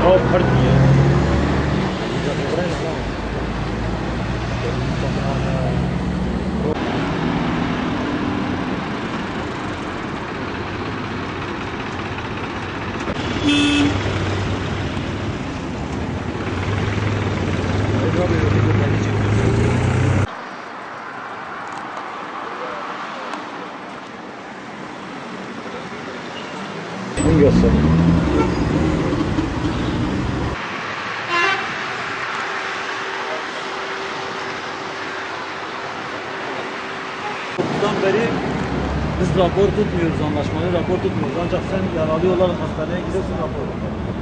Oh, pardon ya. Bunu göster. Bundan beri biz rapor tutmuyoruz, anlaşmalı rapor tutmuyoruz. Ancak sen yaralı olarak hastaneye gidiyorsun, rapor.